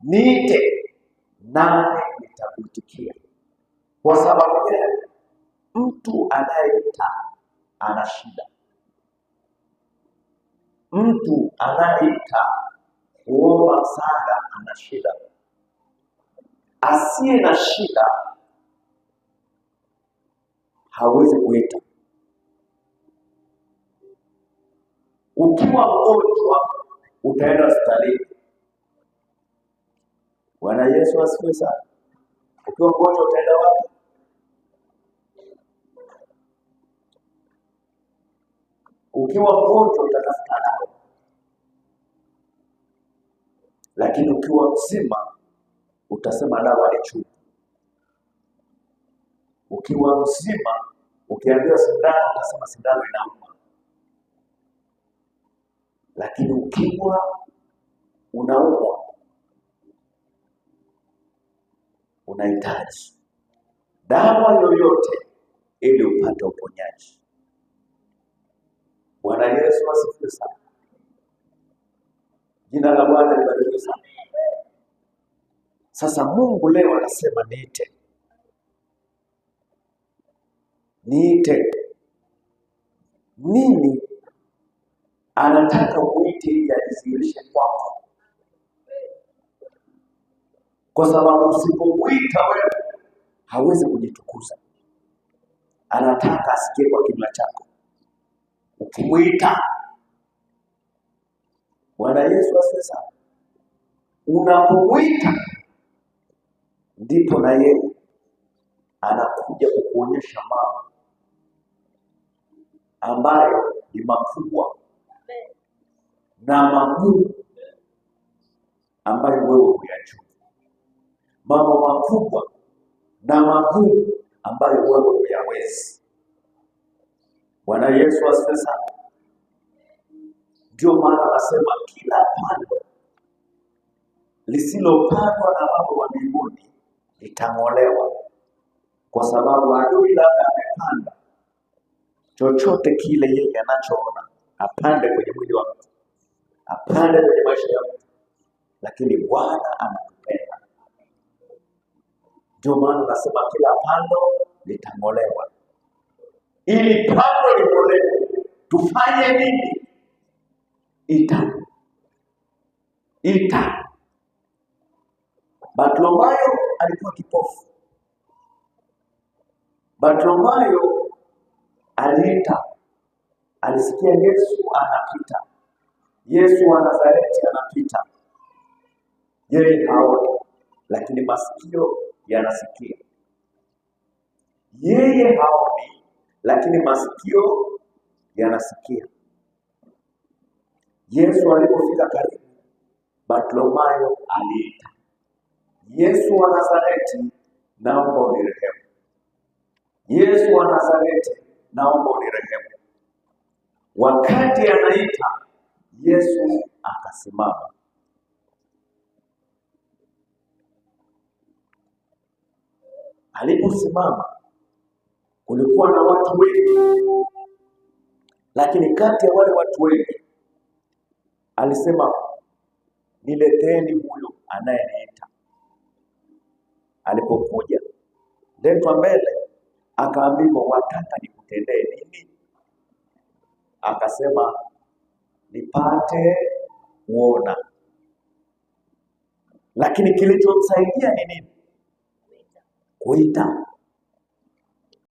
niite nami nitakuitikia. Kwa sababu gani? Mtu anayeita ana shida. Mtu anayeita kuomba msaada ana shida. Asiye na shida hawezi kuita. Ukiwa mgonjwa utaenda hospitalini. Bwana Yesu asifiwe sana. Ukiwa mgonjwa utaenda wapi? Ukiwa mgonjwa utatafuta dawa. Lakini ukiwa mzima utasema dawa ni chungu. Ukiwa mzima ukiambiwa sindano utasema sindano inauma. Lakini ukiwa unaumwa unahitaji dawa yoyote ili upate uponyaji. Bwana Yesu asifiwe sana. Jina la Bwana libarikiwe sana. Sasa Mungu leo anasema niite. Niite. Nini anataka uite ili ajidhihirishe kwako? Kwa sababu usipomuita wewe hawezi kujitukuza. Anataka asikie kwa kinywa chako. Ukimuita, Bwana Yesu asifiwe sana. Unapomuita ndipo na yeye anakuja kukuonyesha mambo ambayo ni makubwa na magumu ambayo wewe huyajui. Mambo makubwa na magumu ambayo wewe huyawezi. Bwana Yesu asifiwe sana. Ndio maana anasema kila pando lisilopandwa na Baba wa mbinguni litang'olewa. Kwa sababu adui labda amepanda chochote kile yeye anachoona apande kwenye mwili wa mtu, apande kwenye maisha ya mtu, lakini Bwana anakupenda. Ndio maana anasema kila pando litang'olewa. Ili pando ling'olewe, tufanye nini? Ita. Bartimayo alikuwa kipofu. Bartimayo aliita, alisikia Yesu anapita. Yesu wa Nazareti anapita. Yeye haoni, lakini masikio yanasikia. Yeye haoni, lakini masikio yanasikia. Yesu alipofika karibu, Bartimayo aliita, Yesu wa Nazareti, naomba unirehemu. Yesu wa Nazareti, naomba unirehemu. Wakati anaita, Yesu akasimama. Aliposimama, kulikuwa na watu wengi, lakini kati ya wale watu wengi alisema, nileteni huyo anayeniita. Alipokuja letwa mbele, akaambiwa, wataka nikutendee nini? Akasema, nipate kuona. Lakini kilichomsaidia ni nini? Kuita.